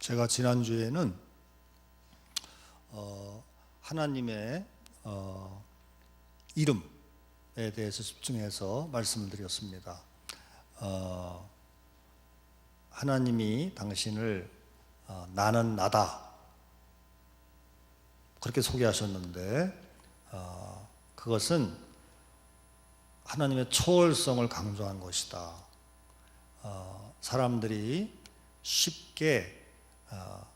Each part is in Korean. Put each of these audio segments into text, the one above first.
제가 지난주에는 하나님의 이름에 대해서 집중해서 말씀을 드렸습니다. 하나님이 당신을 나는 나다 그렇게 소개하셨는데 그것은 하나님의 초월성을 강조한 것이다. 사람들이 쉽게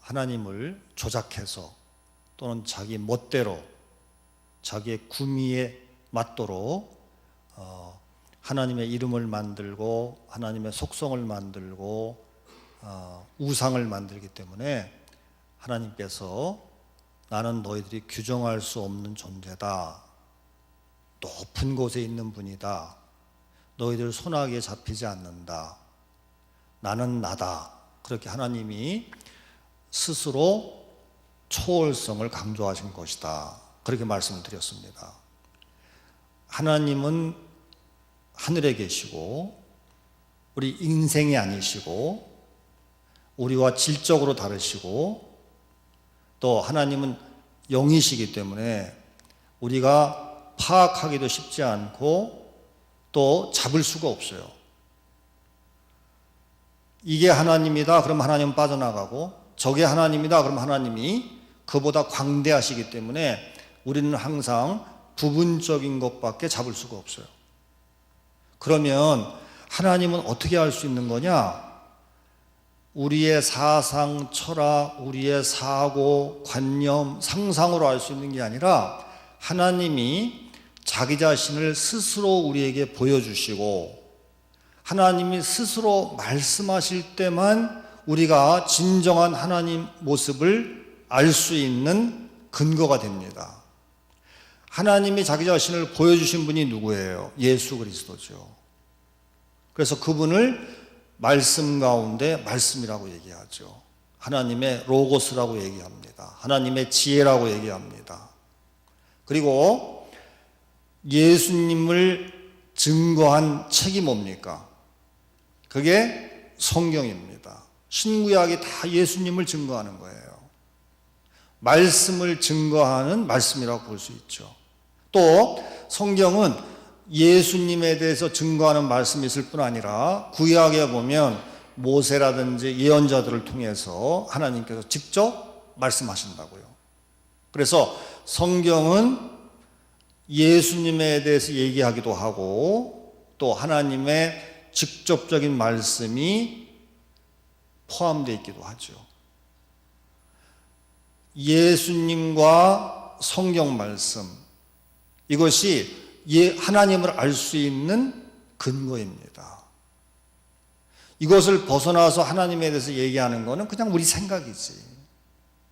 하나님을 조작해서 또는 자기 멋대로 자기의 구미에 맞도록 하나님의 이름을 만들고 하나님의 속성을 만들고 우상을 만들기 때문에 하나님께서 나는 너희들이 규정할 수 없는 존재다. 높은 곳에 있는 분이다. 너희들 손아귀에 잡히지 않는다. 나는 나다. 그렇게 하나님이 스스로 초월성을 강조하신 것이다. 그렇게 말씀을 드렸습니다. 하나님은 하늘에 계시고 우리 인생이 아니시고 우리와 질적으로 다르시고 또 하나님은 영이시기 때문에 우리가 파악하기도 쉽지 않고 또 잡을 수가 없어요. 이게 하나님이다 그럼 하나님은 빠져나가고 저게 하나님이다 그럼 하나님이 그보다 광대하시기 때문에 우리는 항상 부분적인 것밖에 잡을 수가 없어요. 그러면 하나님은 어떻게 알 수 있는 거냐? 우리의 사상, 철학, 우리의 사고, 관념, 상상으로 알 수 있는 게 아니라 하나님이 자기 자신을 스스로 우리에게 보여주시고 하나님이 스스로 말씀하실 때만 우리가 진정한 하나님 모습을 알 수 있는 근거가 됩니다. 하나님이 자기 자신을 보여주신 분이 누구예요? 예수 그리스도죠. 그래서 그분을 말씀 가운데 말씀이라고 얘기하죠. 하나님의 로고스라고 얘기합니다. 하나님의 지혜라고 얘기합니다. 그리고 예수님을 증거한 책이 뭡니까? 그게 성경입니다. 신구약이 다 예수님을 증거하는 거예요. 말씀을 증거하는 말씀이라고 볼 수 있죠. 또 성경은 예수님에 대해서 증거하는 말씀이 있을 뿐 아니라 구약에 보면 모세라든지 예언자들을 통해서 하나님께서 직접 말씀하신다고요. 그래서 성경은 예수님에 대해서 얘기하기도 하고 또 하나님의 직접적인 말씀이 포함되어 있기도 하죠. 예수님과 성경 말씀 이것이 하나님을 알 수 있는 근거입니다. 이것을 벗어나서 하나님에 대해서 얘기하는 것은 그냥 우리 생각이지.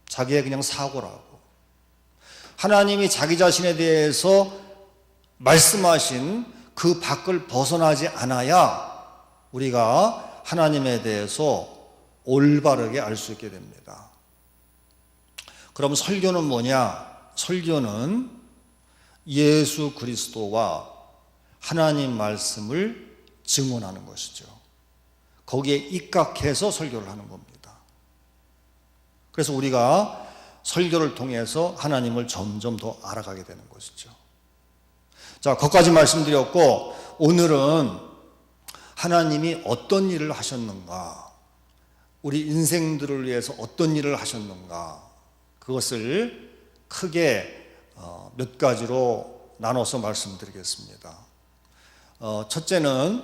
자기의 그냥 사고라고. 하나님이 자기 자신에 대해서 말씀하신 그 밖을 벗어나지 않아야 우리가 하나님에 대해서 올바르게 알 수 있게 됩니다. 그럼 설교는 뭐냐? 설교는 예수 그리스도와 하나님 말씀을 증언하는 것이죠. 거기에 입각해서 설교를 하는 겁니다. 그래서 우리가 설교를 통해서 하나님을 점점 더 알아가게 되는 것이죠. 자, 거기까지 말씀드렸고 오늘은 하나님이 어떤 일을 하셨는가, 우리 인생들을 위해서 어떤 일을 하셨는가, 그것을 크게 몇 가지로 나눠서 말씀드리겠습니다. 첫째는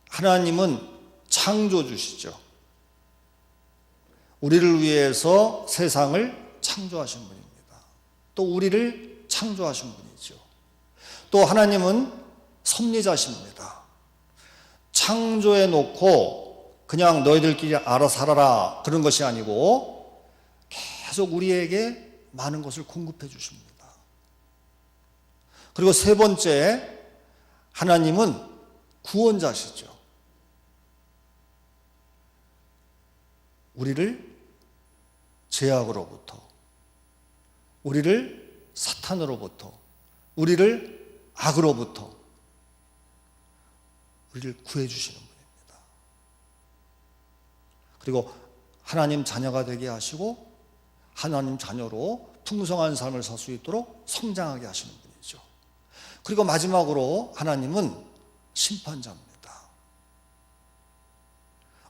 하나님은 창조주시죠. 우리를 위해서 세상을 창조하신 분입니다. 또 우리를 창조하신 분이죠. 또 하나님은 섭리자십니다. 창조해 놓고 그냥 너희들끼리 알아서 살아라 그런 것이 아니고 계속 우리에게 많은 것을 공급해 주십니다. 그리고 세 번째, 하나님은 구원자시죠. 우리를 죄악으로부터, 우리를 사탄으로부터, 우리를 악으로부터 우리를 구해 주시는 분입니다. 그리고 하나님 자녀가 되게 하시고 하나님 자녀로 풍성한 삶을 살 수 있도록 성장하게 하시는 분이죠. 그리고 마지막으로 하나님은 심판자입니다.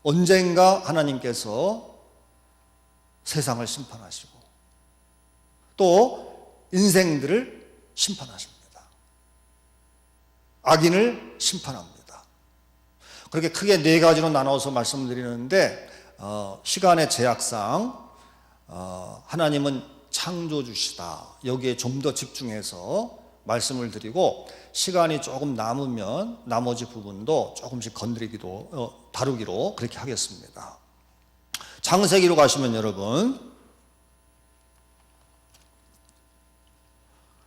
언젠가 하나님께서 세상을 심판하시고 또 인생들을 심판하십니다. 악인을 심판합니다. 그렇게 크게 네 가지로 나눠서 말씀드리는데 시간의 제약상 하나님은 창조주시다. 여기에 좀 더 집중해서 말씀을 드리고 시간이 조금 남으면 나머지 부분도 조금씩 다루기로 그렇게 하겠습니다. 창세기로 가시면 여러분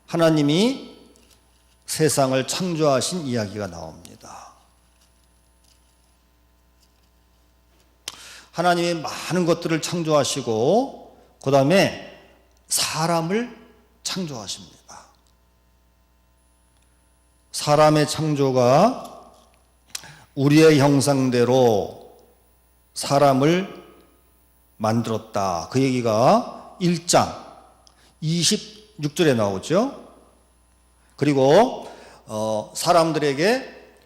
하나님이 세상을 창조하신 이야기가 나옵니다. 하나님이 많은 것들을 창조하시고 그 다음에 사람을 창조하십니다. 사람의 창조가 우리의 형상대로 사람을 만들었다. 그 얘기가 1장 26절에 나오죠. 그리고 사람들에게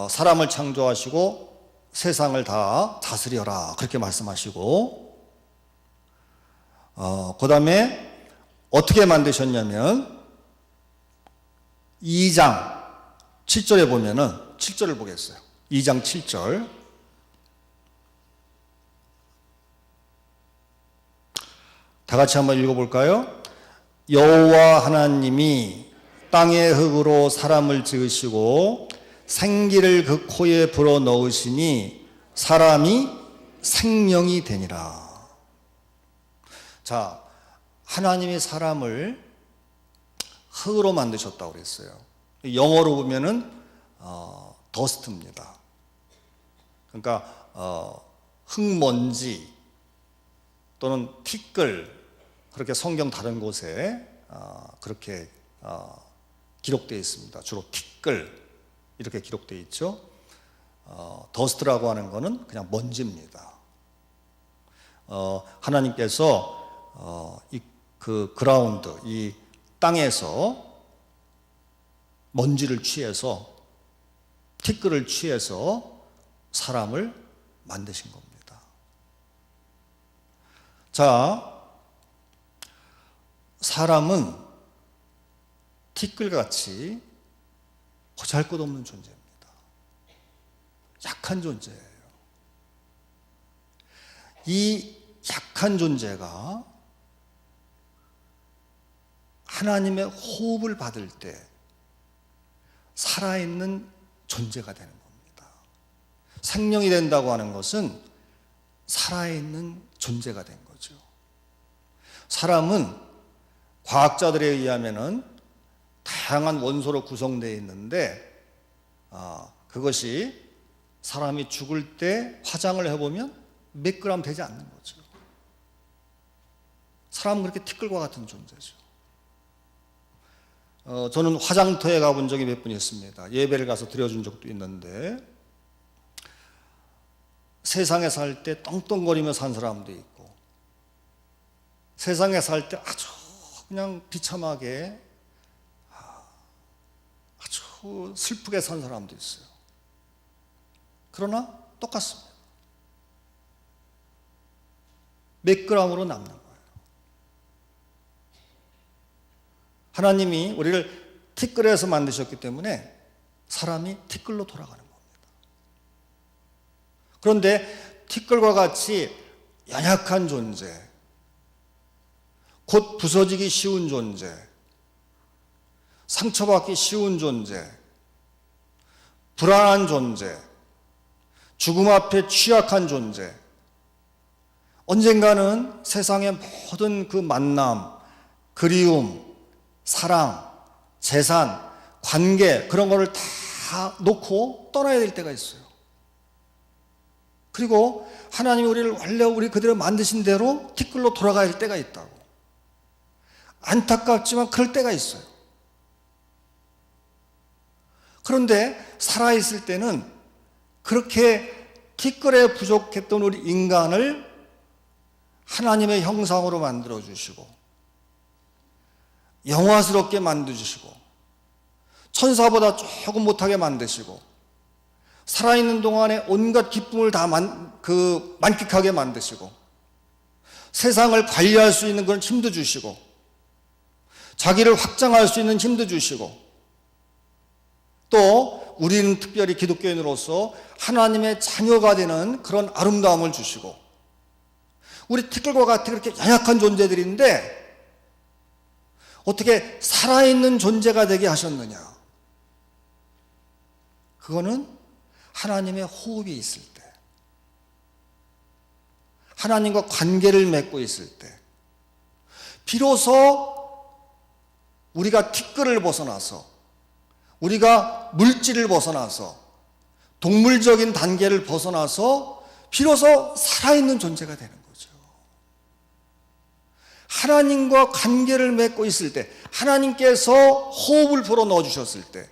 사람을 창조하시고 세상을 다 다스려라 그렇게 말씀하시고 그 다음에 어떻게 만드셨냐면 2장 7절에 보면은 7절을 보겠어요. 2장 7절 다 같이 한번 읽어볼까요? 여호와 하나님이 땅의 흙으로 사람을 지으시고 생기를 그 코에 불어넣으시니 사람이 생명이 되니라. 자, 하나님이 사람을 흙으로 만드셨다고 그랬어요. 영어로 보면은 더스트입니다. 그러니까 흙먼지 또는 티끌 그렇게 성경 다른 곳에 그렇게 기록되어 있습니다. 주로 티끌 이렇게 기록되어 있죠. 더스트라고 하는 것은 그냥 먼지입니다. 하나님께서 그 그라운드 이 땅에서 먼지를 취해서 티끌을 취해서 사람을 만드신 겁니다. 자, 사람은 티끌같이 보잘것없는 존재입니다. 약한 존재예요. 이 약한 존재가 하나님의 호흡을 받을 때 살아있는 존재가 되는 겁니다. 생명이 된다고 하는 것은 살아있는 존재가 된 거죠. 사람은 과학자들에 의하면은 다양한 원소로 구성되어 있는데 그것이 사람이 죽을 때 화장을 해보면 몇 그램 되지 않는 거죠. 사람은 그렇게 티끌과 같은 존재죠. 저는 화장터에 가본 적이 몇 번 있습니다. 예배를 가서 드려준 적도 있는데 세상에 살 때 떵떵거리며 산 사람도 있고 세상에 살 때 아주 그냥 비참하게 아주 슬프게 산 사람도 있어요. 그러나 똑같습니다. 몇 그램으로 남는 거예요. 하나님이 우리를 티끌에서 만드셨기 때문에 사람이 티끌로 돌아가는 겁니다. 그런데 티끌과 같이 연약한 존재, 곧 부서지기 쉬운 존재, 상처받기 쉬운 존재, 불안한 존재, 죽음 앞에 취약한 존재, 언젠가는 세상의 모든 그 만남, 그리움, 사랑, 재산, 관계 그런 거를 다 놓고 떠나야 될 때가 있어요. 그리고 하나님이 우리를 원래 우리 그대로 만드신 대로 티끌로 돌아가야 할 때가 있다고. 안타깝지만 그럴 때가 있어요. 그런데 살아있을 때는 그렇게 티끌에 부족했던 우리 인간을 하나님의 형상으로 만들어 주시고 영화스럽게 만들어 주시고 천사보다 조금 못하게 만드시고 살아있는 동안에 온갖 기쁨을 다 만끽하게 만드시고 세상을 관리할 수 있는 그런 힘도 주시고 자기를 확장할 수 있는 힘도 주시고 또 우리는 특별히 기독교인으로서 하나님의 자녀가 되는 그런 아름다움을 주시고 우리 티끌과 같이 그렇게 연약한 존재들인데 어떻게 살아있는 존재가 되게 하셨느냐? 그거는 하나님의 호흡이 있을 때, 하나님과 관계를 맺고 있을 때, 비로소 우리가 티끌을 벗어나서, 우리가 물질을 벗어나서, 동물적인 단계를 벗어나서 비로소 살아있는 존재가 되는 거죠. 하나님과 관계를 맺고 있을 때, 하나님께서 호흡을 불어 넣어주셨을 때,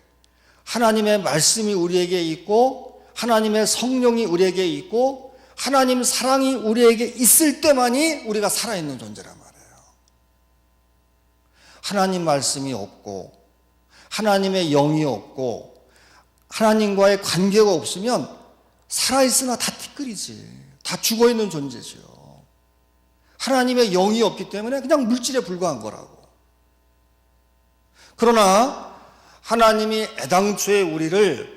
하나님의 말씀이 우리에게 있고 하나님의 성령이 우리에게 있고 하나님 사랑이 우리에게 있을 때만이 우리가 살아있는 존재란 말이에요. 하나님 말씀이 없고 하나님의 영이 없고 하나님과의 관계가 없으면 살아있으나 다 티끌이지, 다 죽어있는 존재죠. 하나님의 영이 없기 때문에 그냥 물질에 불과한 거라고. 그러나 하나님이 애당초에 우리를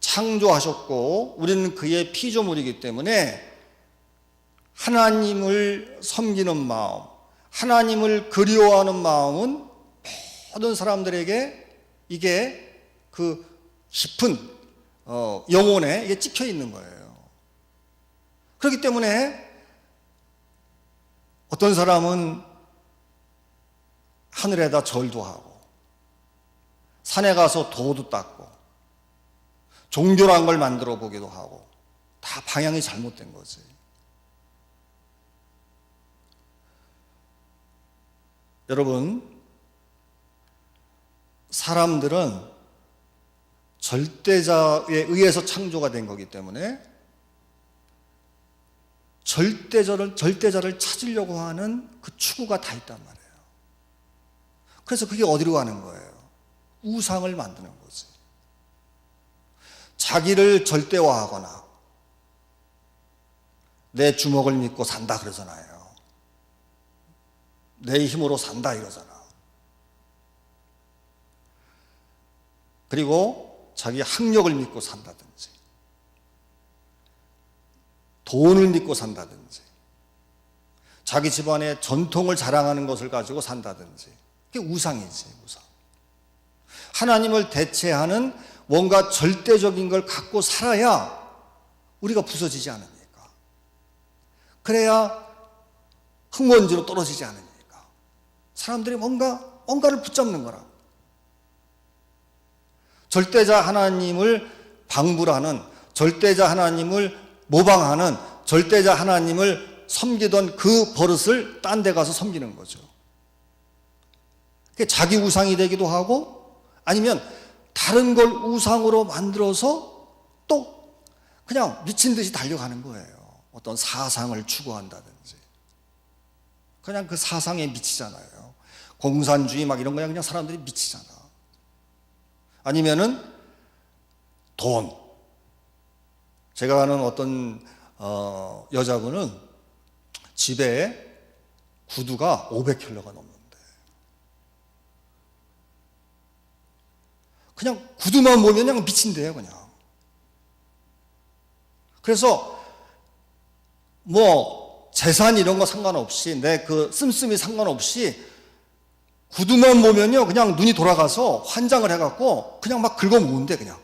창조하셨고 우리는 그의 피조물이기 때문에 하나님을 섬기는 마음, 하나님을 그리워하는 마음은 모든 사람들에게 이게 그 깊은 영혼에 이게 찍혀 있는 거예요. 그렇기 때문에 어떤 사람은 하늘에다 절도 하고 산에 가서 도도 닦고 종교란 걸 만들어 보기도 하고 다 방향이 잘못된 거지. 여러분, 사람들은 절대자에 의해서 창조가 된 거기 때문에 절대자를 찾으려고 하는 그 추구가 다 있단 말이에요. 그래서 그게 어디로 가는 거예요? 우상을 만드는 거지. 자기를 절대화하거나 내 주먹을 믿고 산다 그러잖아요. 내 힘으로 산다 이러잖아. 그리고 자기 학력을 믿고 산다든지 돈을 믿고 산다든지 자기 집안의 전통을 자랑하는 것을 가지고 산다든지 그게 우상이지, 우상. 하나님을 대체하는 뭔가 절대적인 걸 갖고 살아야 우리가 부서지지 않으니까. 그래야 흙먼지로 떨어지지 않으니까. 사람들이 뭔가를 붙잡는 거라고. 절대자 하나님을 방불하는, 절대자 하나님을 모방하는, 절대자 하나님을 섬기던 그 버릇을 딴 데 가서 섬기는 거죠. 그게 자기 우상이 되기도 하고 아니면 다른 걸 우상으로 만들어서 또 그냥 미친 듯이 달려가는 거예요. 어떤 사상을 추구한다든지. 그냥 그 사상에 미치잖아요. 공산주의 막 이런 거야 그냥 사람들이 미치잖아. 아니면은 돈. 제가 아는 어떤 여자분은 집에 구두가 500켤레가 넘는데 그냥 구두만 보면 그냥 미친대요, 그냥. 그래서 뭐 재산 이런 거 상관없이 내 그 씀씀이 상관없이 구두만 보면요 그냥 눈이 돌아가서 환장을 해갖고 그냥 막 긁어 모은대 그냥.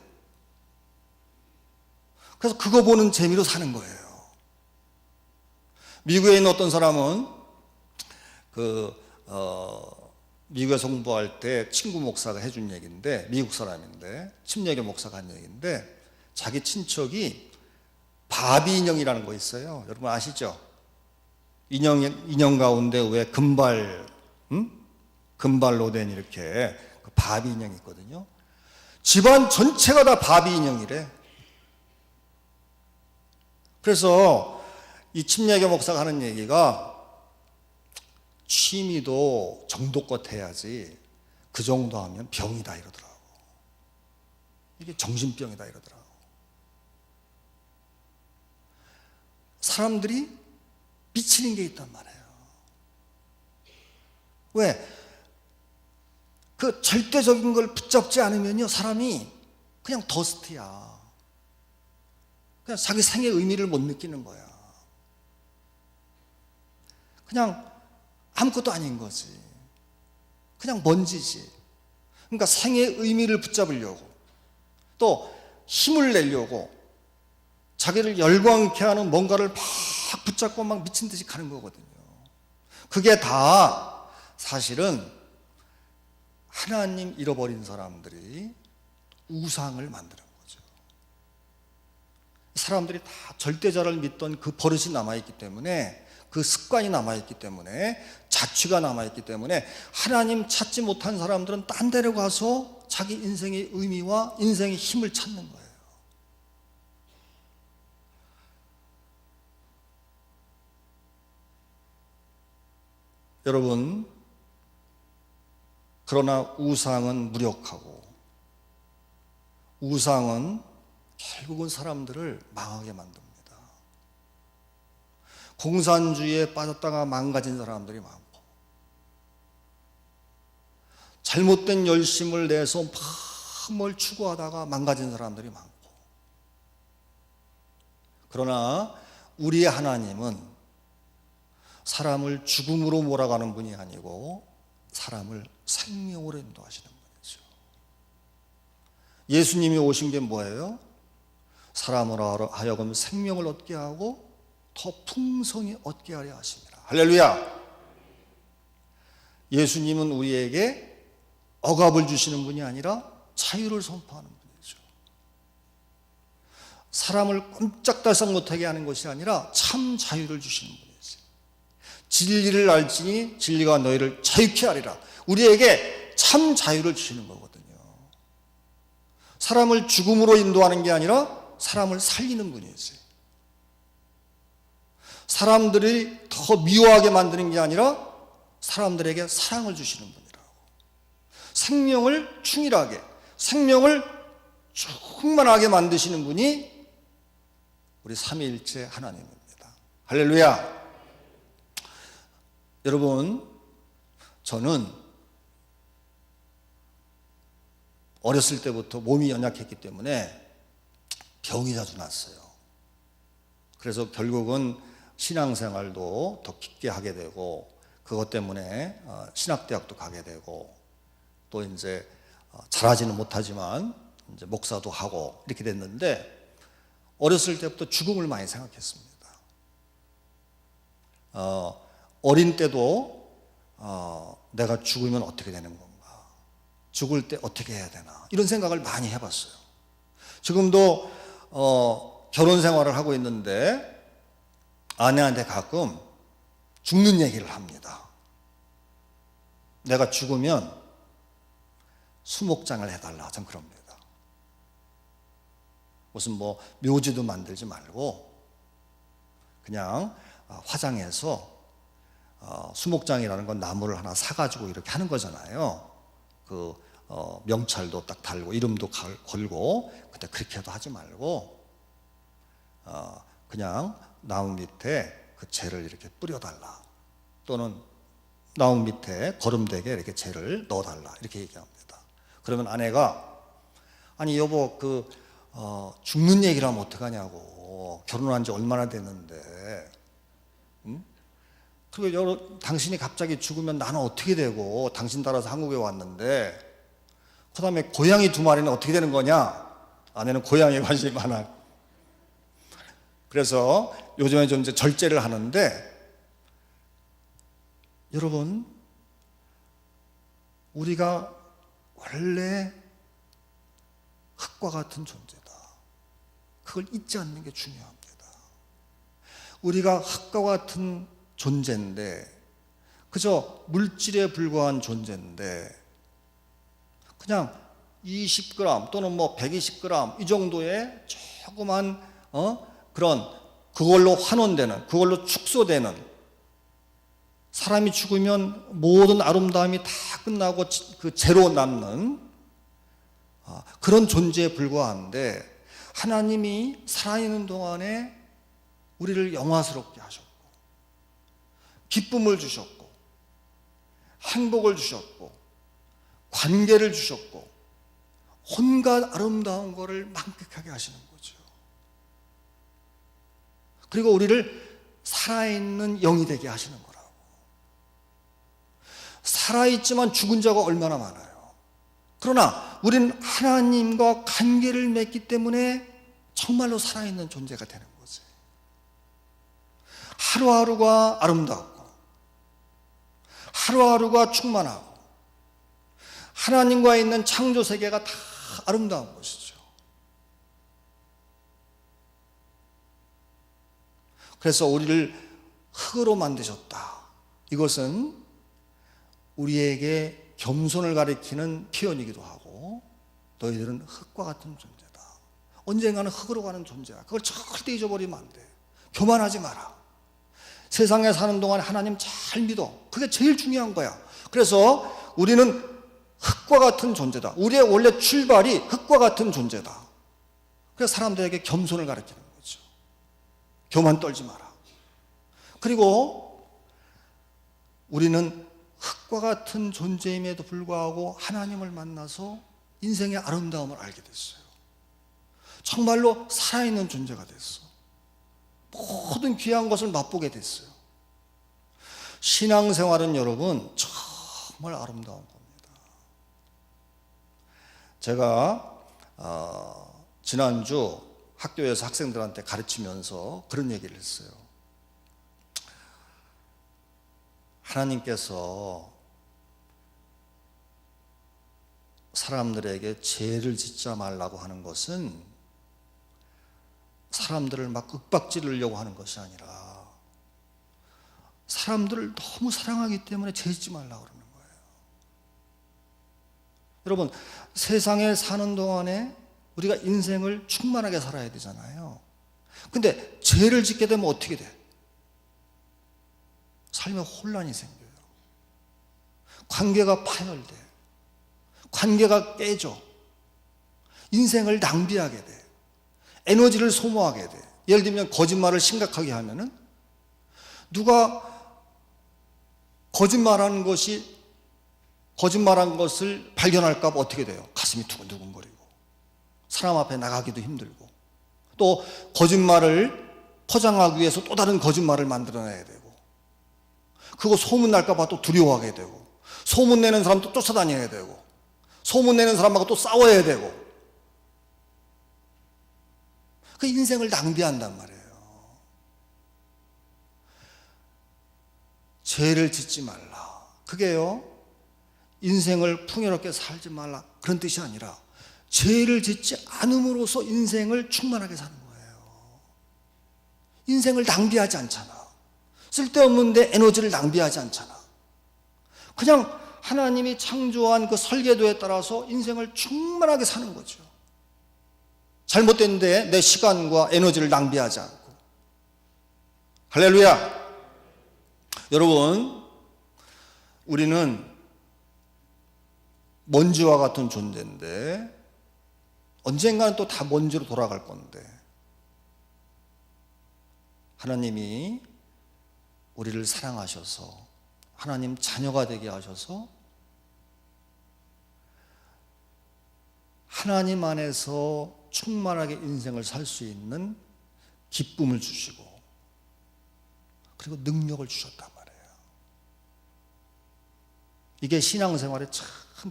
그래서 그거 보는 재미로 사는 거예요. 미국에 있는 어떤 사람은 미국에서 공부할 때 친구 목사가 해준 얘기인데, 미국 사람인데 침례교 목사가 한 얘기인데, 자기 친척이 바비 인형이라는 거 있어요. 여러분 아시죠? 인형 가운데 왜 금발로 된 이렇게 그 바비 인형이 있거든요. 집안 전체가 다 바비 인형이래. 그래서 이 침례교 목사가 하는 얘기가 취미도 정도껏 해야지 그 정도 하면 병이다 이러더라고. 이게 정신병이다 이러더라고. 사람들이 미치는 게 있단 말이에요. 왜? 그 절대적인 걸 붙잡지 않으면요, 사람이 그냥 더스트야. 그냥 자기 생의 의미를 못 느끼는 거야. 그냥 아무것도 아닌 거지. 그냥 먼지지. 그러니까 생의 의미를 붙잡으려고, 또 힘을 내려고 자기를 열광케 하는 뭔가를 막 붙잡고 막 미친 듯이 가는 거거든요. 그게 다 사실은 하나님 잃어버린 사람들이 우상을 만드는 거죠. 사람들이 다 절대자를 믿던 그 버릇이 남아있기 때문에, 그 습관이 남아있기 때문에, 자취가 남아있기 때문에 하나님 찾지 못한 사람들은 딴 데로 가서 자기 인생의 의미와 인생의 힘을 찾는 거예요. 여러분, 그러나 우상은 무력하고 우상은 결국은 사람들을 망하게 만듭니다. 공산주의에 빠졌다가 망가진 사람들이 많고, 잘못된 열심을 내서 막 뭘 추구하다가 망가진 사람들이 많고, 그러나 우리의 하나님은 사람을 죽음으로 몰아가는 분이 아니고 사람을 생명으로 인도하시는 분이죠. 예수님이 오신 게 뭐예요? 사람으로 하여금 생명을 얻게 하고 더 풍성히 얻게 하려 하십니다. 할렐루야! 예수님은 우리에게 억압을 주시는 분이 아니라 자유를 선포하는 분이죠. 사람을 꼼짝달싹 못하게 하는 것이 아니라 참 자유를 주시는 분이죠. 진리를 알지니 진리가 너희를 자유케 하리라. 우리에게 참 자유를 주시는 거거든요. 사람을 죽음으로 인도하는 게 아니라 사람을 살리는 분이지. 사람들이 더 미워하게 만드는 게 아니라 사람들에게 사랑을 주시는 분이라고. 생명을 충실하게, 생명을 충만하게 만드시는 분이 우리 삼위일체 하나님입니다. 할렐루야! 여러분, 저는 어렸을 때부터 몸이 연약했기 때문에 병이 자주 났어요. 그래서 결국은 신앙생활도 더 깊게 하게 되고, 그것 때문에 신학대학도 가게 되고, 또 이제 잘하지는 못하지만 이제 목사도 하고 이렇게 됐는데, 어렸을 때부터 죽음을 많이 생각했습니다. 어린 때도 내가 죽으면 어떻게 되는 건가, 죽을 때 어떻게 해야 되나, 이런 생각을 많이 해봤어요. 지금도 결혼 생활을 하고 있는데 아내한테 가끔 죽는 얘기를 합니다. 내가 죽으면 수목장을 해달라, 전 그럽니다. 무슨 뭐 묘지도 만들지 말고 그냥 화장해서, 수목장이라는 건 나무를 하나 사가지고 이렇게 하는 거잖아요. 그 명찰도 딱 달고 이름도 걸고, 근데 그렇게 해도 하지 말고 그냥 나무 밑에 그 재를 이렇게 뿌려달라, 또는 나무 밑에 거름되게 이렇게 재를 넣어달라, 이렇게 얘기합니다. 그러면 아내가, 아니 여보, 죽는 얘기를 하면 어떡하냐고, 결혼한 지 얼마나 됐는데, 응? 그리고 당신이 갑자기 죽으면 나는 어떻게 되고, 당신 따라서 한국에 왔는데, 그 다음에 고양이 2마리는 어떻게 되는 거냐? 아내는 고양이에 관심이 많아. 그래서 요즘에 좀 이제 절제를 하는데, 여러분, 우리가 원래 흙과 같은 존재다. 그걸 잊지 않는 게 중요합니다. 우리가 흙과 같은 존재인데, 그저 물질에 불과한 존재인데, 그냥 20g 또는 뭐 120g 이 정도의 조그만 그런, 그걸로 환원되는, 그걸로 축소되는 사람이 죽으면 모든 아름다움이 다 끝나고 그 제로 남는 그런 존재에 불과한데, 하나님이 살아있는 동안에 우리를 영화스럽게 하셨고 기쁨을 주셨고 행복을 주셨고 관계를 주셨고 온갖 아름다운 것을 만끽하게 하시는 거죠. 그리고 우리를 살아있는 영이 되게 하시는 거라고. 살아있지만 죽은 자가 얼마나 많아요. 그러나 우리는 하나님과 관계를 맺기 때문에 정말로 살아있는 존재가 되는 거지. 하루하루가 아름답고 하루하루가 충만하고 하나님과 있는 창조 세계가 다 아름다운 것이죠. 그래서 우리를 흙으로 만드셨다. 이것은 우리에게 겸손을 가리키는 표현이기도 하고, 너희들은 흙과 같은 존재다. 언젠가는 흙으로 가는 존재야. 그걸 절대 잊어버리면 안 돼. 교만하지 마라. 세상에 사는 동안 하나님 잘 믿어. 그게 제일 중요한 거야. 그래서 우리는 흙과 같은 존재다. 우리의 원래 출발이 흙과 같은 존재다. 그래서 사람들에게 겸손을 가르치는 거죠. 교만 떨지 마라. 그리고 우리는 흙과 같은 존재임에도 불구하고 하나님을 만나서 인생의 아름다움을 알게 됐어요. 정말로 살아있는 존재가 됐어. 모든 귀한 것을 맛보게 됐어요. 신앙생활은 여러분 정말 아름다운 겁니다. 제가 지난주 학교에서 학생들한테 가르치면서 그런 얘기를 했어요. 하나님께서 사람들에게 죄를 짓지 말라고 하는 것은 사람들을 막 윽박지르려고 하는 것이 아니라 사람들을 너무 사랑하기 때문에 죄 짓지 말라고 그러는 거예요. 여러분, 세상에 사는 동안에 우리가 인생을 충만하게 살아야 되잖아요. 근데 죄를 짓게 되면 어떻게 돼? 삶에 혼란이 생겨요. 관계가 파열돼. 관계가 깨져. 인생을 낭비하게 돼. 에너지를 소모하게 돼. 예를 들면 거짓말을 심각하게 하면은 누가 거짓말한 것을 발견할까 봐 어떻게 돼요? 가슴이 두근두근거리고 사람 앞에 나가기도 힘들고, 또 거짓말을 포장하기 위해서 또 다른 거짓말을 만들어내야 되고, 그거 소문 날까 봐 또 두려워하게 되고, 소문 내는 사람도 쫓아다녀야 되고, 소문 내는 사람하고 또 싸워야 되고, 그 인생을 낭비한단 말이에요. 죄를 짓지 말라. 그게요, 인생을 풍요롭게 살지 말라 그런 뜻이 아니라 죄를 짓지 않음으로써 인생을 충만하게 사는 거예요. 인생을 낭비하지 않잖아. 쓸데없는데 에너지를 낭비하지 않잖아. 그냥 하나님이 창조한 그 설계도에 따라서 인생을 충만하게 사는 거죠. 잘못됐는데 내 시간과 에너지를 낭비하지 않고. 할렐루야. 여러분, 우리는 먼지와 같은 존재인데 언젠가는 또 다 먼지로 돌아갈 건데, 하나님이 우리를 사랑하셔서 하나님 자녀가 되게 하셔서 하나님 안에서 충만하게 인생을 살 수 있는 기쁨을 주시고, 그리고 능력을 주셨단 말이에요. 이게 신앙생활의 참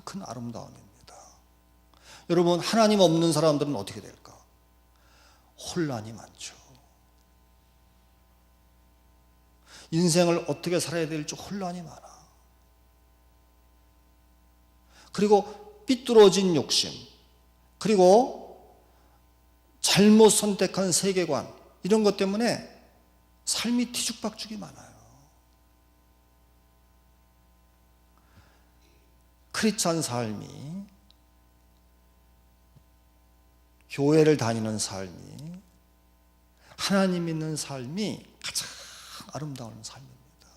큰 아름다움입니다. 여러분, 하나님 없는 사람들은 어떻게 될까? 혼란이 많죠. 인생을 어떻게 살아야 될지 혼란이 많아. 그리고 삐뚤어진 욕심, 그리고 잘못 선택한 세계관, 이런 것 때문에 삶이 뒤죽박죽이 많아요. 크리스찬 삶이, 교회를 다니는 삶이, 하나님 믿는 삶이 가장 아름다운 삶입니다.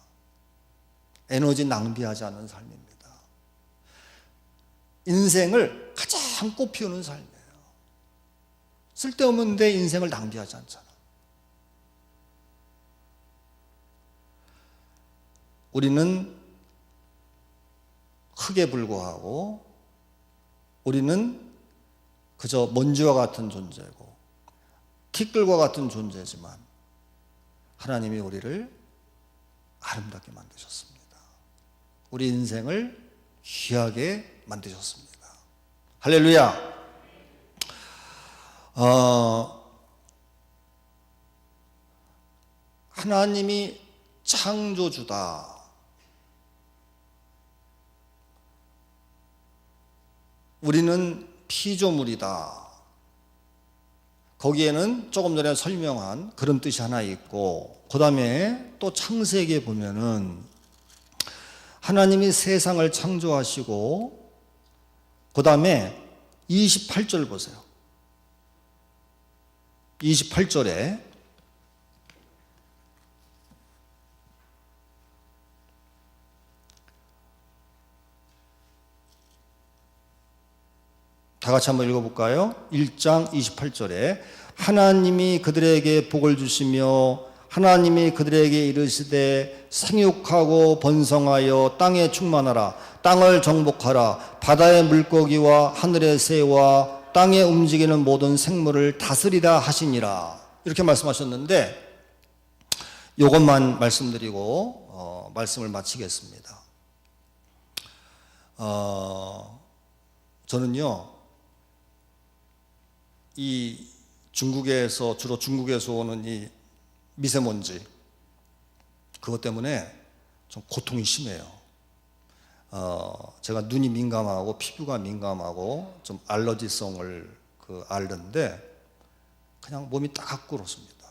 에너지 낭비하지 않는 삶입니다. 인생을 가장 꽃피우는 삶이에요. 쓸데없는데 인생을 낭비하지 않잖아. 우리는 흙에 불과하고 우리는 그저 먼지와 같은 존재고 티끌과 같은 존재지만 하나님이 우리를 아름답게 만드셨습니다. 우리 인생을 귀하게 만드셨습니다. 할렐루야. 하나님이 창조주다. 우리는 피조물이다. 거기에는 조금 전에 설명한 그런 뜻이 하나 있고, 그 다음에 또 창세기에 보면은 하나님이 세상을 창조하시고, 그 다음에 28절 보세요. 28절에 다 같이 한번 읽어볼까요? 1장 28절에 하나님이 그들에게 복을 주시며 하나님이 그들에게 이르시되 생육하고 번성하여 땅에 충만하라. 땅을 정복하라. 바다의 물고기와 하늘의 새와 땅에 움직이는 모든 생물을 다스리라 하시니라. 이렇게 말씀하셨는데 이것만 말씀드리고 말씀을 마치겠습니다. 저는요, 이 중국에서, 주로 중국에서 오는 이 미세먼지, 그것 때문에 좀 고통이 심해요. 제가 눈이 민감하고 피부가 민감하고 좀 알러지성을 앓는데 그냥 몸이 딱 그렇습니다.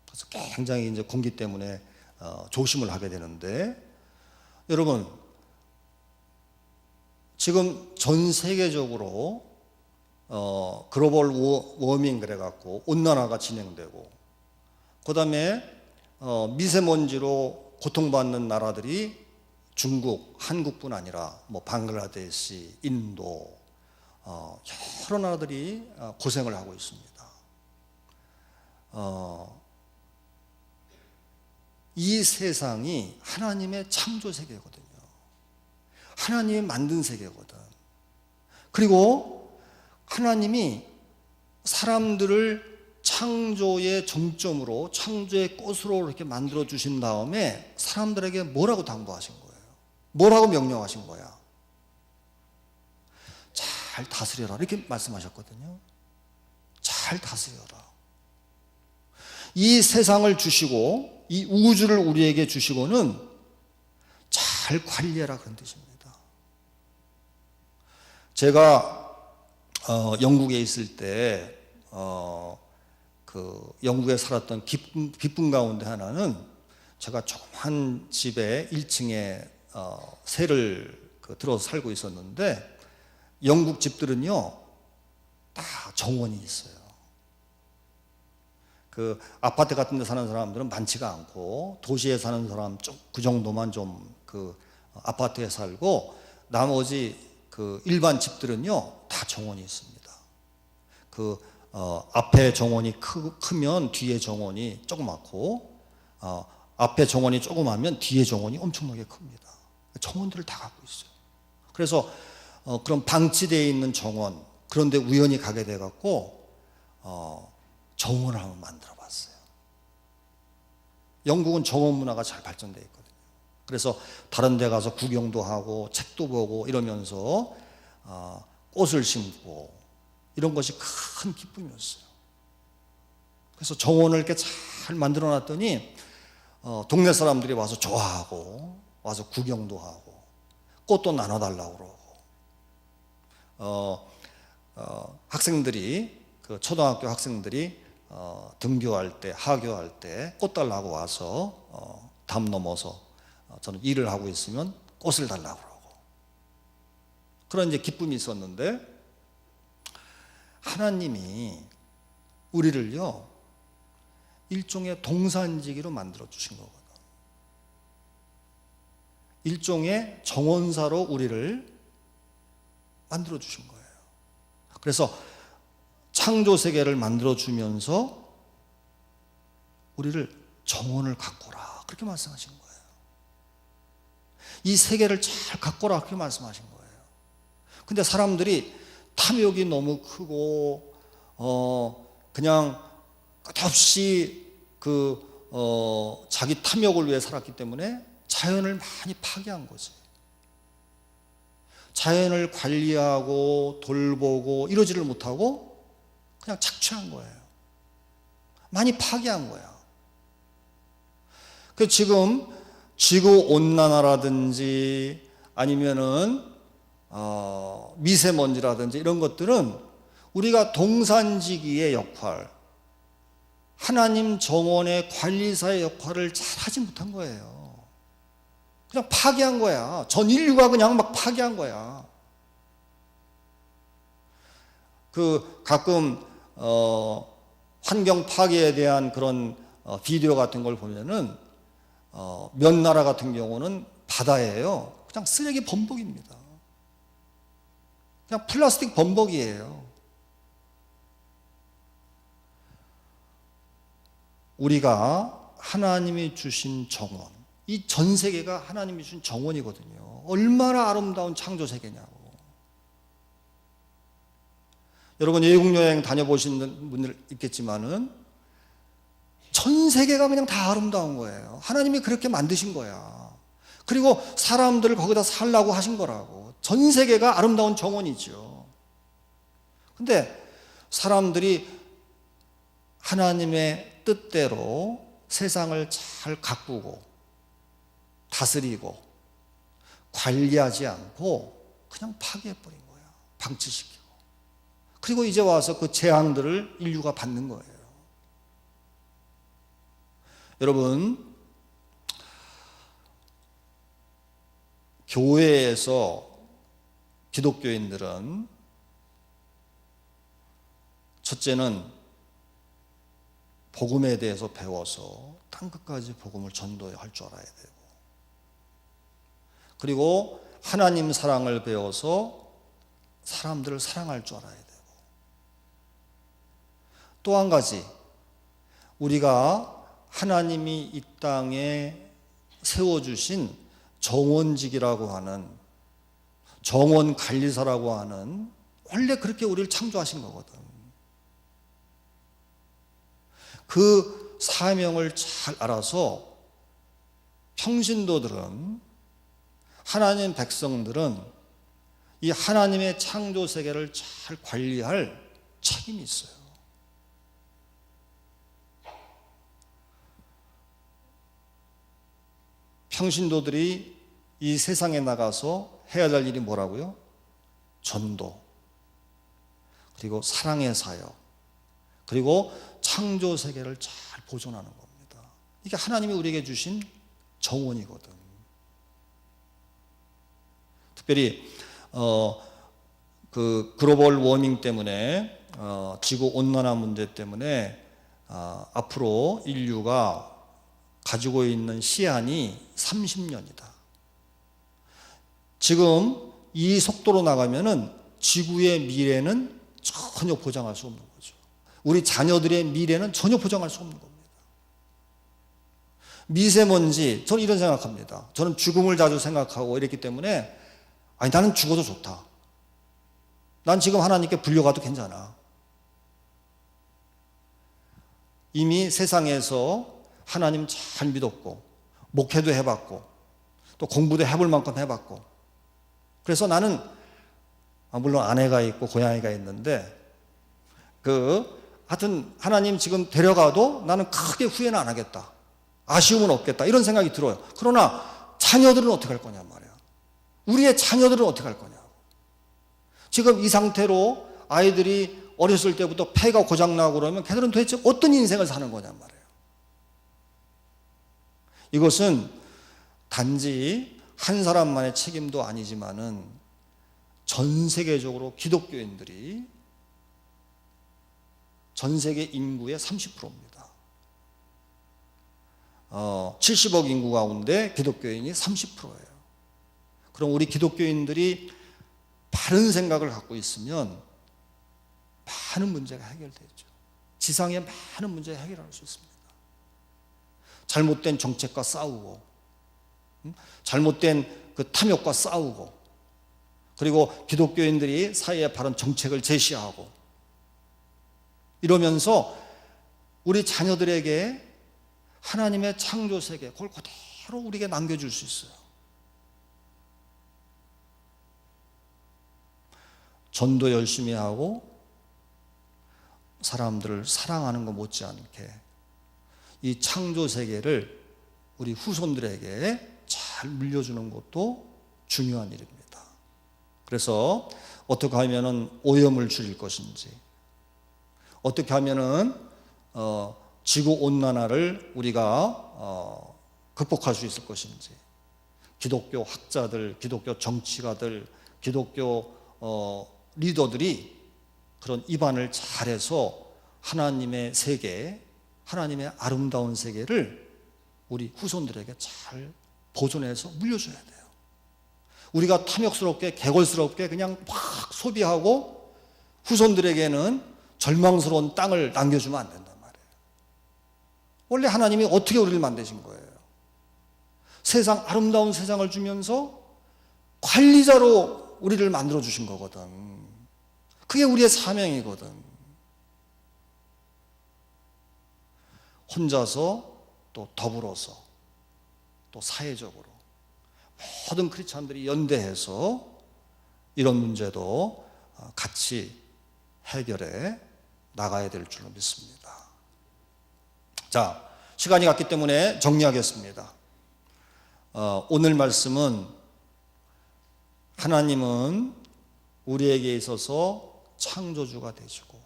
그래서 굉장히 이제 공기 때문에 조심을 하게 되는데, 여러분, 지금 전 세계적으로 글로벌 워밍 그래갖고 온난화가 진행되고, 그 다음에 미세먼지로 고통받는 나라들이 중국, 한국뿐 아니라 뭐 방글라데시, 인도, 여러 나라들이 고생을 하고 있습니다. 이 세상이 하나님의 창조 세계거든요. 하나님이 만든 세계거든. 그리고 하나님이 사람들을 창조의 정점으로, 창조의 꽃으로 이렇게 만들어 주신 다음에 사람들에게 뭐라고 당부하신 거예요? 뭐라고 명령하신 거야? 잘 다스려라. 이렇게 말씀하셨거든요. 잘 다스려라. 이 세상을 주시고 이 우주를 우리에게 주시고는 잘 관리해라, 그런 뜻입니다. 제가 영국에 있을 때 영국에 살았던 기쁨 가운데 하나는, 제가 조그만 집에 1층에 새를 들어서 살고 있었는데, 영국 집들은요 다 정원이 있어요. 그 아파트 같은 데 사는 사람들은 많지가 않고, 도시에 사는 사람 그 정도만 좀 아파트에 살고, 나머지 일반 집들은요 다 정원이 있습니다. 앞에 정원이 크면 뒤에 정원이 조그맣고, 앞에 정원이 조그마면 뒤에 정원이 엄청나게 큽니다. 정원들을 다 갖고 있어요. 그래서 그런 방치되어 있는 정원, 그런데 우연히 가게 돼갖고 정원을 한번 만들어 봤어요. 영국은 정원 문화가 잘 발전되어 있거든요. 그래서 다른 데 가서 구경도 하고 책도 보고 이러면서 꽃을 심고, 이런 것이 큰 기쁨이었어요. 그래서 정원을 이렇게 잘 만들어 놨더니 동네 사람들이 와서 좋아하고, 와서 구경도 하고, 꽃도 나눠달라고 그러고, 학생들이, 초등학교 학생들이 등교할 때, 하교할 때 꽃 달라고 와서 담 넘어서 저는 일을 하고 있으면 꽃을 달라고 그러고, 그런 이제 기쁨이 있었는데, 하나님이 우리를요 일종의 동산지기로 만들어 주신 거거든. 일종의 정원사로 우리를 만들어 주신 거예요. 그래서 창조 세계를 만들어 주면서 우리를 정원을 가꾸라 그렇게 말씀하신 거예요. 이 세계를 잘 가꾸라 그렇게 말씀하신 거예요. 근데 사람들이 탐욕이 너무 크고 그냥 끝없이 자기 탐욕을 위해 살았기 때문에 자연을 많이 파괴한 거지. 자연을 관리하고 돌보고 이러지를 못하고 그냥 착취한 거예요. 많이 파괴한 거야. 그 지금 지구 온난화라든지 아니면은 미세먼지라든지 이런 것들은 우리가 동산지기의 역할, 하나님 정원의 관리사의 역할을 잘 하지 못한 거예요. 그냥 파괴한 거야. 전 인류가 그냥 막 파괴한 거야. 가끔 환경 파괴에 대한 그런 비디오 같은 걸 보면은 몇 나라 같은 경우는 바다예요. 그냥 쓰레기 범벅입니다. 그냥 플라스틱 범벅이에요. 우리가 하나님이 주신 정원, 이 전 세계가 하나님이 주신 정원이거든요. 얼마나 아름다운 창조 세계냐고. 여러분 외국 여행 다녀보신 분들 있겠지만은 전 세계가 그냥 다 아름다운 거예요. 하나님이 그렇게 만드신 거야. 그리고 사람들을 거기다 살라고 하신 거라고. 전 세계가 아름다운 정원이죠. 근데 사람들이 하나님의 뜻대로 세상을 잘 가꾸고 다스리고 관리하지 않고 그냥 파괴해버린 거야. 방치시키고. 그리고 이제 와서 그 재앙들을 인류가 받는 거예요. 여러분, 교회에서 기독교인들은 첫째는 복음에 대해서 배워서 땅끝까지 복음을 전도할 줄 알아야 되고, 그리고 하나님 사랑을 배워서 사람들을 사랑할 줄 알아야 되고, 또 한 가지, 우리가 하나님이 이 땅에 세워주신 정원직이라고 하는, 정원 관리사라고 하는, 원래 그렇게 우리를 창조하신 거거든. 그 사명을 잘 알아서 평신도들은, 하나님 백성들은 이 하나님의 창조 세계를 잘 관리할 책임이 있어요. 평신도들이 이 세상에 나가서 해야 될 일이 뭐라고요? 전도, 그리고 사랑의 사역, 그리고 창조 세계를 잘 보존하는 겁니다. 이게 하나님이 우리에게 주신 정원이거든. 특별히 그 글로벌 워밍 때문에 지구 온난화 문제 때문에 앞으로 인류가 가지고 있는 시한이 30년이다. 지금 이 속도로 나가면은 지구의 미래는 전혀 보장할 수 없는 거죠. 우리 자녀들의 미래는 전혀 보장할 수 없는 겁니다. 미세먼지, 저는 이런 생각합니다. 저는 죽음을 자주 생각하고 이랬기 때문에 나는 죽어도 좋다. 난 지금 하나님께 불려가도 괜찮아. 이미 세상에서 하나님 잘 믿었고 목회도 해봤고 또 공부도 해볼 만큼 해봤고, 그래서 나는 물론 아내가 있고 고양이가 있는데 하여튼 하나님 지금 데려가도 나는 크게 후회는 안 하겠다, 아쉬움은 없겠다, 이런 생각이 들어요. 그러나 자녀들은 어떻게 할 거냐 말이야. 우리의 자녀들은 어떻게 할 거냐고. 지금 이 상태로 아이들이 어렸을 때부터 폐가 고장나고 그러면 걔들은 도대체 어떤 인생을 사는 거냐 말이에요. 이것은 단지 한 사람만의 책임도 아니지만은 전 세계적으로 기독교인들이 전 세계 인구의 30%입니다. 70억 인구 가운데 기독교인이 30%예요. 그럼 우리 기독교인들이 바른 생각을 갖고 있으면 많은 문제가 해결되죠. 지상의 많은 문제를 해결할 수 있습니다. 잘못된 정책과 싸우고, 잘못된 그 탐욕과 싸우고, 그리고 기독교인들이 사회에 바른 정책을 제시하고, 이러면서 우리 자녀들에게 하나님의 창조 세계, 그걸 그대로 우리에게 남겨줄 수 있어요. 전도 열심히 하고 사람들을 사랑하는 것 못지않게 이 창조 세계를 우리 후손들에게 잘 물려주는 것도 중요한 일입니다. 그래서 어떻게 하면은 오염을 줄일 것인지, 어떻게 하면은 지구 온난화를 우리가 극복할 수 있을 것인지, 기독교 학자들, 기독교 정치가들, 기독교 리더들이 그런 입안을 잘해서 하나님의 세계, 하나님의 아름다운 세계를 우리 후손들에게 잘 보존해서 물려줘야 돼요. 우리가 탐욕스럽게, 개걸스럽게 그냥 막 소비하고 후손들에게는 절망스러운 땅을 남겨주면 안 된단 말이에요. 원래 하나님이 어떻게 우리를 만드신 거예요? 세상, 아름다운 세상을 주면서 관리자로 우리를 만들어 주신 거거든. 그게 우리의 사명이거든. 혼자서 또 더불어서 또 사회적으로 모든 크리스찬들이 연대해서 이런 문제도 같이 해결해 나가야 될 줄로 믿습니다. 자, 시간이 갔기 때문에 정리하겠습니다. 오늘 말씀은 하나님은 우리에게 있어서 창조주가 되시고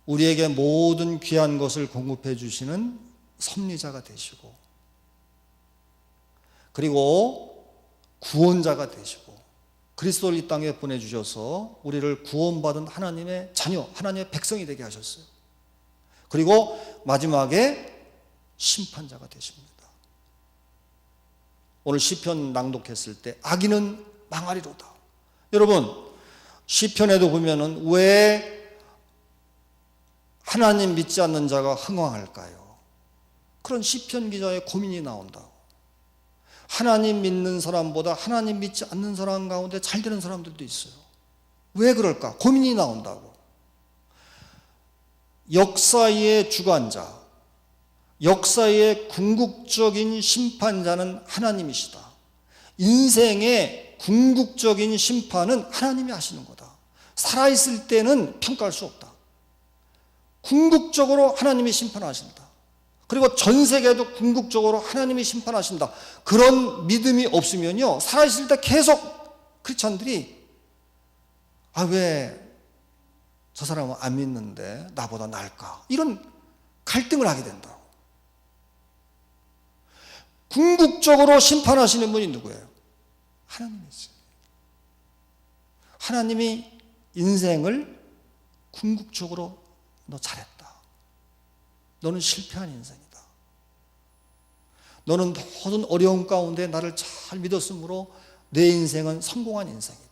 우리에게 모든 귀한 것을 공급해 주시는 섭리자가 되시고 그리고 구원자가 되시고 그리스도를 이 땅에 보내주셔서 우리를 구원받은 하나님의 자녀, 하나님의 백성이 되게 하셨어요. 그리고 마지막에 심판자가 되십니다. 오늘 시편 낭독했을 때 악인은 망하리로다. 여러분, 시편에도 보면은 왜 하나님 믿지 않는 자가 흥왕할까요? 그런 시편 기자의 고민이 나온다고. 하나님 믿는 사람보다 하나님 믿지 않는 사람 가운데 잘 되는 사람들도 있어요. 왜 그럴까? 고민이 나온다고. 역사의 주관자, 역사의 궁극적인 심판자는 하나님이시다. 인생의 궁극적인 심판은 하나님이 하시는 거다. 살아있을 때는 평가할 수 없다. 궁극적으로 하나님이 심판하신다. 그리고 전 세계도 궁극적으로 하나님이 심판하신다. 그런 믿음이 없으면요, 살아있을 때 계속 크리스찬들이 왜 저 사람은 안 믿는데 나보다 나을까? 이런 갈등을 하게 된다고. 궁극적으로 심판하시는 분이 누구예요? 하나님이지. 하나님이 인생을 궁극적으로 너 잘했다. 너는 실패한 인생이다. 너는 모든 어려움 가운데 나를 잘 믿었으므로 내 인생은 성공한 인생이다.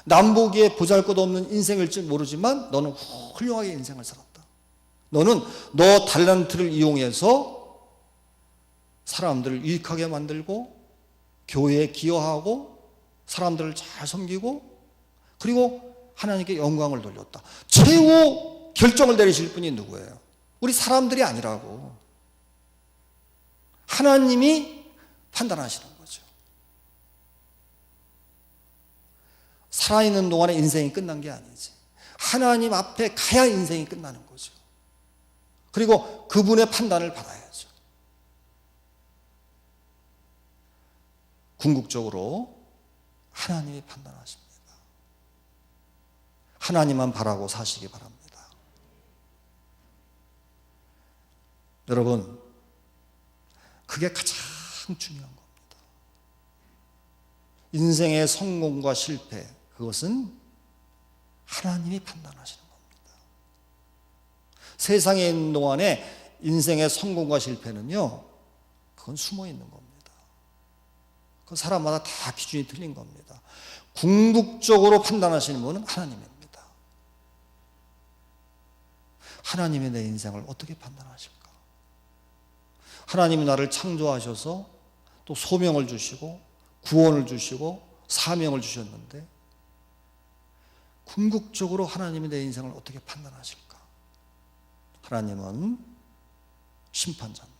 남 보기에 보잘것없는 인생일지 모르지만 너는 훌륭하게 인생을 살았다. 너는 너 달란트를 이용해서 사람들을 유익하게 만들고 교회에 기여하고 사람들을 잘 섬기고 그리고 하나님께 영광을 돌렸다. 최후 결정을 내리실 분이 누구예요? 우리 사람들이 아니라고. 하나님이 판단하시는 거죠. 살아있는 동안에 인생이 끝난 게 아니지. 하나님 앞에 가야 인생이 끝나는 거죠. 그리고 그분의 판단을 받아야죠. 궁극적으로 하나님이 판단하십니다. 하나님만 바라고 사시기 바랍니다. 여러분, 그게 가장 중요한 겁니다. 인생의 성공과 실패, 그것은 하나님이 판단하시는 겁니다. 세상에 있는 동안에 인생의 성공과 실패는요, 그건 숨어 있는 겁니다. 그 사람마다 다 기준이 틀린 겁니다. 궁극적으로 판단하시는 분은 하나님입니다. 하나님이 내 인생을 어떻게 판단하실까? 하나님이 나를 창조하셔서 또 소명을 주시고 구원을 주시고 사명을 주셨는데 궁극적으로 하나님이 내 인생을 어떻게 판단하실까? 하나님은 심판자입니다.